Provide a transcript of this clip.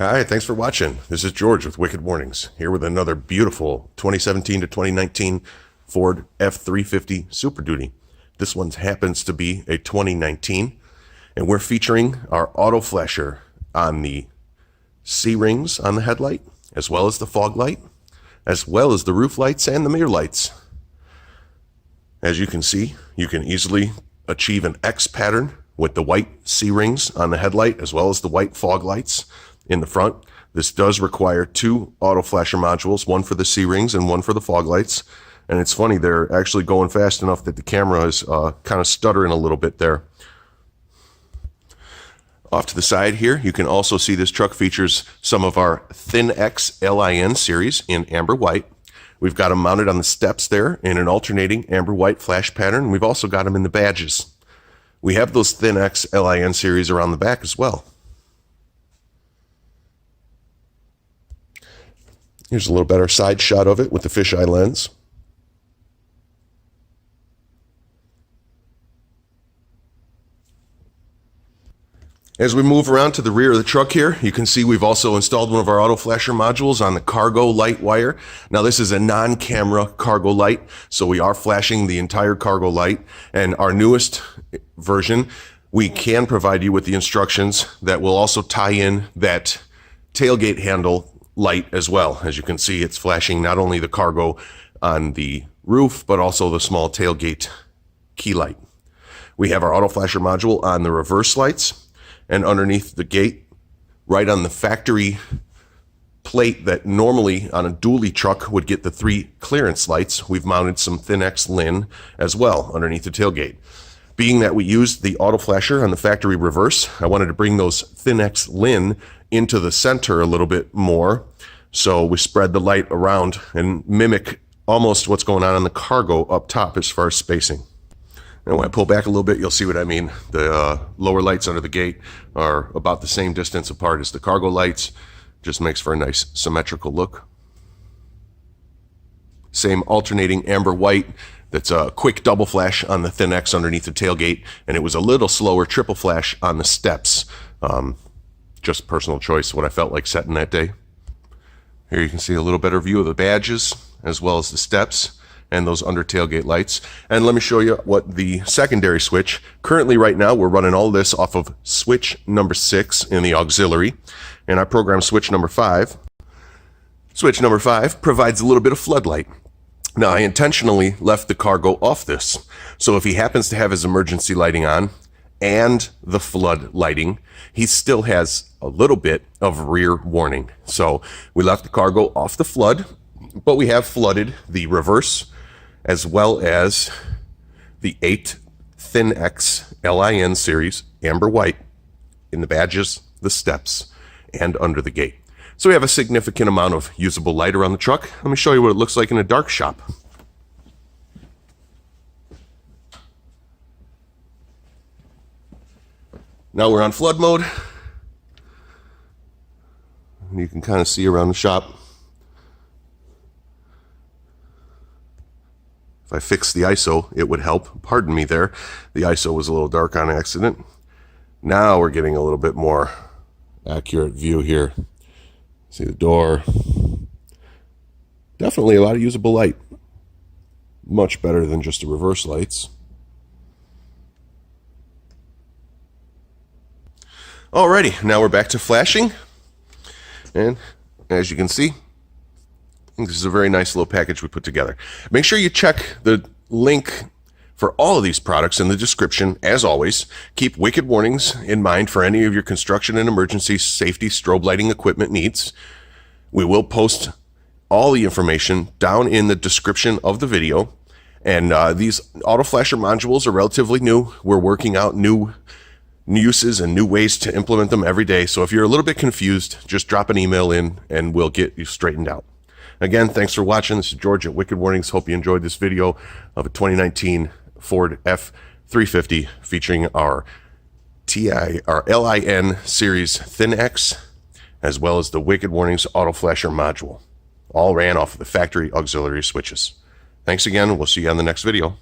Hi, thanks for watching. This is George with Wicked Warnings, here with another beautiful 2017 to 2019 Ford F-350 Super Duty. This one happens to be a 2019, and we're featuring our auto flasher on the C-rings on the headlight, as well as the fog light, as well as the roof lights and the mirror lights. As you can see, you can easily achieve an X pattern with the white C-rings on the headlight, as well as the white fog lights in the front. This does require two auto flasher modules, one for the C-rings and one for the fog lights. And it's funny, they're actually going fast enough that the camera is kind of stuttering a little bit there. Off to the side here, you can also see this truck features some of our Thin-X LIN series in amber white. We've got them mounted on the steps there in an alternating amber white flash pattern. We've also got them in the badges. We have those Thin-X LIN series around the back as well. Here's a little better side shot of it with the fisheye lens. As we move around to the rear of the truck here, you can see we've also installed one of our auto flasher modules on the cargo light wire. Now this is a non-camera cargo light, so we are flashing the entire cargo light. And our newest version, we can provide you with the instructions that will also tie in that tailgate handle light as well. As you can see, it's flashing not only the cargo on the roof, but also the small tailgate key light. We have our auto flasher module on the reverse lights, and underneath the gate, right on the factory plate that normally on a dually truck would get the 3 clearance lights, we've mounted some Thin-X LIN as well underneath the tailgate. Being that we used the auto flasher on the factory reverse, I wanted to bring those Thin-X LIN into the center a little bit more. So we spread the light around and mimic almost what's going on the cargo up top as far as spacing. And when I pull back a little bit, you'll see what I mean. The lower lights under the gate are about the same distance apart as the cargo lights. Just makes for a nice symmetrical look. Same alternating amber white. That's a quick double flash on the Thin-X underneath the tailgate, and it was a little slower triple flash on the steps. Just personal choice, what I felt like setting that day. Here you can see a little better view of the badges, as well as the steps and those under tailgate lights. And let me show you what the secondary switch. Currently right now, we're running all this off of switch number 6 in the auxiliary, and I programmed switch number 5. Switch number 5 provides a little bit of floodlight. Now, I intentionally left the cargo off this, so if he happens to have his emergency lighting on and the flood lighting, he still has a little bit of rear warning. So we left the cargo off the flood, but we have flooded the reverse as well as the 8 Thin-X LIN series amber white in the badges, the steps, and under the gate. So we have a significant amount of usable light around the truck. Let me show you what it looks like in a dark shop. Now we're on flood mode. You can kind of see around the shop. If I fix the ISO, it would help. Pardon me there. The ISO was a little dark on accident. Now we're getting a little bit more accurate view here. See the door. Definitely a lot of usable light. Much better than just the reverse lights. Alrighty, now we're back to flashing. And as you can see, I think this is a very nice little package we put together. Make sure you check the link for all of these products in the description. As always, keep Wicked Warnings in mind for any of your construction and emergency safety strobe lighting equipment needs. We will post all the information down in the description of the video. And these auto flasher modules are relatively new. We're working out new uses and new ways to implement them every day. So if you're a little bit confused, just drop an email in and we'll get you straightened out. Again, thanks for watching. This is George at Wicked Warnings. Hope you enjoyed this video of a 2019 Ford F-350 featuring our LIN series Thin-X, as well as the Wicked Warnings auto flasher module. All ran off of the factory auxiliary switches. Thanks again. We'll see you on the next video.